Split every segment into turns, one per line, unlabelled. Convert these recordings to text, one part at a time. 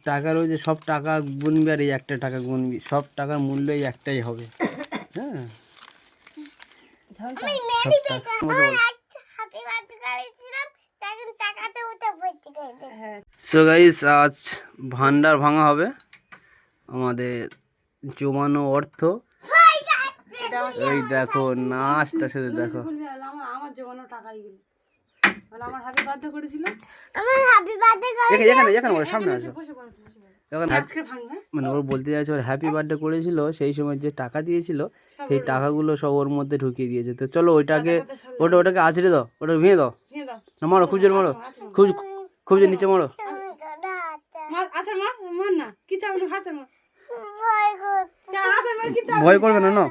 টাকা রয়েছে, সব টাকা গুনবি আর এই একটা টাকা গুনবি, সব টাকার মূল্য এই একটাই হবে। হ্যাঁ, সো গাইস, আজ ভান্ডার ভাঙা হবে। আমাদের জমানো অর্থ, এই দেখো নাচটা শুধু দেখো।
আমার জমানো টাকাই গেল, আমার হ্যাপি বার্থডে করেছিল,
এখানে সামনে আসো। মানে ওর বলতে চাইছে ওর হ্যাপি বার্থডে করেছিল, সেই সময় যে টাকা দিয়েছিল সেই টাকাগুলো সব ওর মধ্যে ঢুকিয়ে দিয়েছে। তো চলো ওটাকে আছড়ে দাও, ওটা ভেঙে দাও, মারো খুব জোর মারো, খুব জোর নিচে মারো। ভয় করবে না, না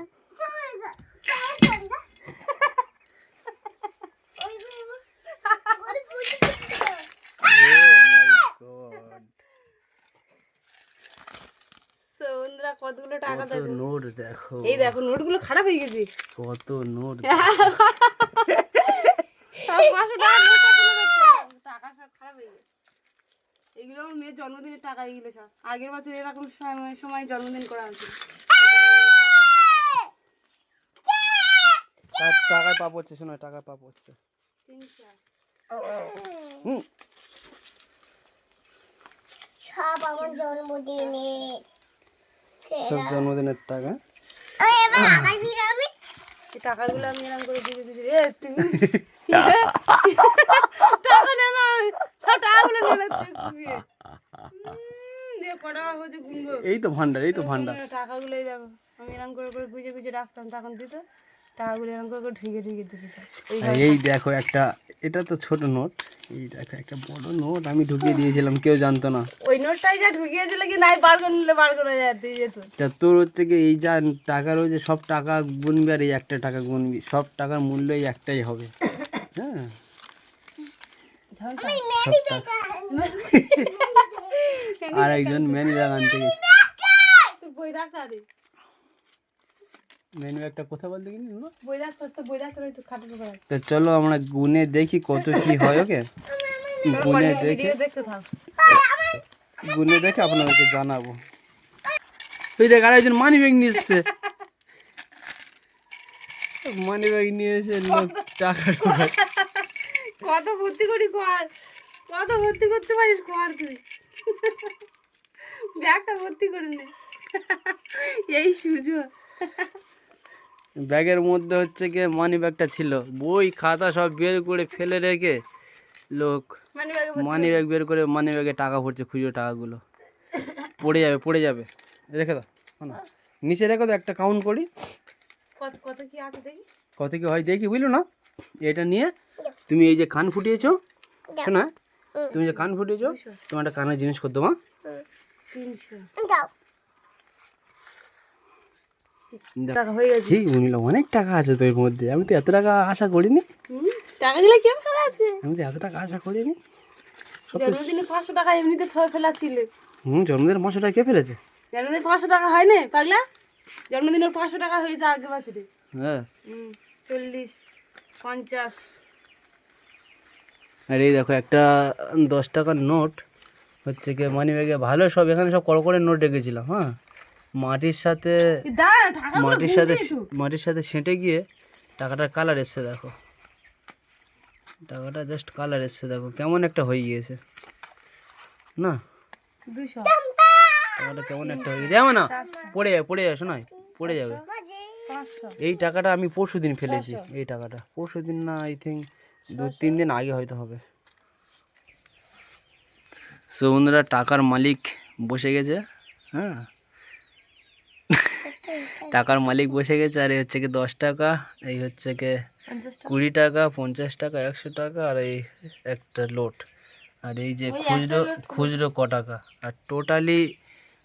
কতগুলো টাকা দেবে,
নোট দেখো,
এই দেখো নোটগুলো খারাপ হয়ে গেছে,
কত নোট,
টাকা সব খারাপ হয়ে গেছে। এগুলো আমার মেয়ের জন্মদিনের টাকা, এগুলো সব আগের বছর এরকম সময় জন্মদিন করা হয়েছিল।
টাকায় পাপ হচ্ছে, শোনো টাকায় পাপ হচ্ছে।
300
সব আমার জন্মদিনে,
সব জন্মদিনের টাকা।
এই টাকাগুলো আমি এরকম করে দিয়ে দিয়েছি। তুমি টাকা নে না, সব টাকাগুলো নিয়ে যাচ্ছে।
এই তো ভান্ডার, এই তো ভান্ডার।
টাকাগুলোই দেখো, আমি এরকম করে করে গুজে গুজে রাখতাম, তখন দিত টাকাগুলো এরকম করে করে ঢুকে ঢুকে দিত।
এই দেখো একটা, এটা তো ছোট নোট, এই দেখো একটা বড় নোট আমি ঢুকিয়ে দিয়েছিলাম, কেউ জানতো না।
ওই নোটটাই যা ঢুকিয়েছিল কি নাই, বার করে নিলে বার করে দিয়ে যেত।
তা তোর হচ্ছে কি এই যা টাকা রয়েছে, সব টাকা গুনবি আর এই একটা টাকা গুনবি, সব টাকার মূল্য এই একটাই হবে। হ্যাঁ, আর একজন ম্যানি ব্যাগ আনতে গেছে।
বই রাখতে আরে
ম্যানি ব্যাগটা কোথায় বলতে গেলি?
বই রাখতে তো বই রাখতে তো খাটের উপর।
তো চলো আমরা গুনে দেখি কত কি হয়। ওকে, গুনে দেখে আপনাদেরকে জানাবো। তুই দেখ আর একজন মানি ব্যাগ নিয়ে এসছে, মানি ব্যাগ নিয়ে এসে লোক টাকা
কত ভর্তি করি কর, কত ভর্তি করতে পারিস কর, তুই ব্যাগটা ভর্তি করে নে। এই সুযোগ
ব্যাগের মধ্যে হচ্ছে গিয়ে মানি ব্যাগটা ছিল, বই খাতা সব বের করে ফেলে রেখে লোক মানি ব্যাগ বের করে মানি ব্যাগে টাকা ভরছে, খুচরো টাকাগুলো। পড়ে যাবে, রেখে দাও না, নিচে রেখে দাও, একটা কাউন্ট করি
কত কি আছে দেখি,
কত কি হয় দেখি, বুঝলো না? এটা নিয়ে তুমি এই যে কান ফুটিয়েছো, শোনা, তুমি যে কান ফুটিয়েছো, তোমার একটা কানের জিনিস করতো, মা
300 টাকা হয়ে গেছে।
অনেক টাকা আছে তো এর মধ্যে, আমি তো এত টাকা আশা করিনি।
টাকা দিলে কেমন ফেলা আছে,
আমি তো এত টাকা আশা করিনি।
জন্মদিনে 500 টাকা এমনিতে ফেলা ছিল।
জন্মদিনের 500 টাকা কে ফেলেছে?
জন্মদিনে 500 টাকা হয় না পাগলা, জন্মদিনে 500 টাকা হয়েছে আগের বছরে।
হ্যাঁ,
40 50।
আর এই দেখো একটা 10 টাকার নোট হচ্ছে কি মানি ব্যাগে, ভালো সব এখানে সব করে নোট রেখেছিলাম। হ্যাঁ, মাটির সাথে সেঁটে গিয়ে টাকাটার কালার এসছে, দেখো টাকাটা জাস্ট কালার এসছে, দেখো কেমন একটা হয়ে গিয়েছে না,
200
টাকাটা কেমন একটা হয়ে গেছে, যেমন না পড়ে যাবে, শোনায় পড়ে যাবে। এই টাকাটা আমি পরশু দিন ফেলেছি, এই টাকাটা পরশু দিন না, আই থিঙ্ক 2-3 দিন আগে হয়তো হবে। সো বন্ধুরা, টাকার মালিক বসে গেছে। হ্যাঁ, টাকার মালিক বসে গেছে। আর এই হচ্ছে কি 10 টাকা, এই হচ্ছে কি 20 টাকা, 50 টাকা, 100 টাকা, আর এই একটা লোট, আর এই যে খুচরো ক টাকা। আর টোটালি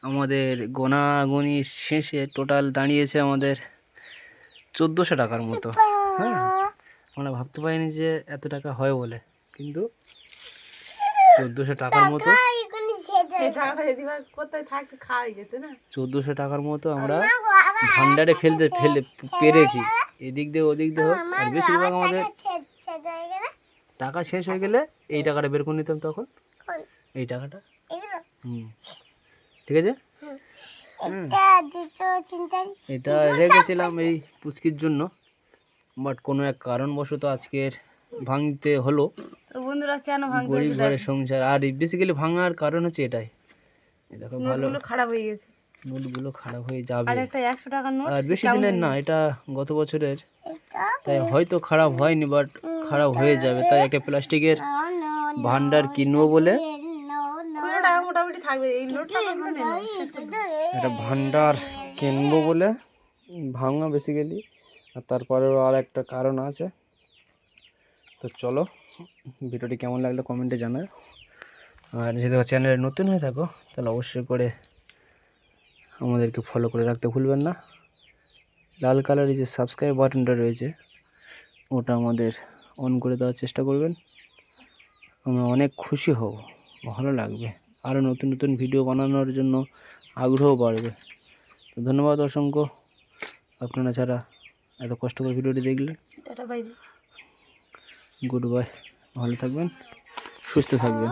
আমাদের গোনাগুনি শেষে টোটাল দাঁড়িয়েছে আমাদের 1400 টাকার মতো। হ্যাঁ, আমরা ভাবতে পারিনি যে এত টাকা হয় বলে, কিন্তু 1400 টাকার মতো, 1400 টাকার মতো আমরা ভান্ডারে ফেলে পেরেছি, এদিক দিয়ে ওদিক দিয়ে হোক। আর বেশিরভাগ আমাদের টাকা শেষ হয়ে গেলে এই টাকাটা বের করে নিতাম, তখন এই টাকাটা ঠিক আছে,
এটা দুটো চিন্তা
এটা রেখেছিলাম এই পুচকির জন্য, বাট কোনো এক কারণবশত আজকের ভাঙতে হলো।
তো বন্ধুরা কেন ভাঙতে
গরিব
হচ্ছে
ঘরের সংসার, আর বেসিক্যালি ভাঙার কারণ হচ্ছে এটাই, এই দেখো ভালো
নোটগুলো খারাপ হয়ে গেছে।
নোটগুলো খারাপ হয়ে যাবে,
আর একটা 100 টাকার নোট
আর বেশি দিনের না, এটা গত বছরের,
এটা
তাই হয়তো খারাপ হয়নি বাট খারাপ হয়ে যাবে, তাই একটা প্লাস্টিকের ভান্ডার কিনবো বলে
ওগুলো টাকা মোটামুটি থাকবে, এই নোটটা কখনো নেই না, শেষ করে দাও।
একটা ভান্ডার কিনবো বলে ভাঙা বেসিক্যালি, আর তারপরেও আর একটা কারণ আছে। তো চলো, ভিডিওটি কেমন লাগলো কমেন্টে জানাও, আর যদি চ্যানেলে নতুন হয়ে থাকো তাহলে অবশ্যই করে আমাদেরকে ফলো করে রাখতে ভুলবেন না। লাল কালারের যে সাবস্ক্রাইব বাটনটা রয়েছে ওটা আমাদের অন করে দেওয়ার চেষ্টা করবেন, আমরা অনেক খুশি হব, ভালো লাগবে, আরও নতুন নতুন ভিডিও বানানোর জন্য আগ্রহ বাড়বে। তো ধন্যবাদ অসংখ্য, আপনারা ছাড়া এত কষ্ট করে ভিডিওটি দেখলেন।
Tata bye.
গুড বাই, ভালো থাকবেন, সুস্থ থাকবেন।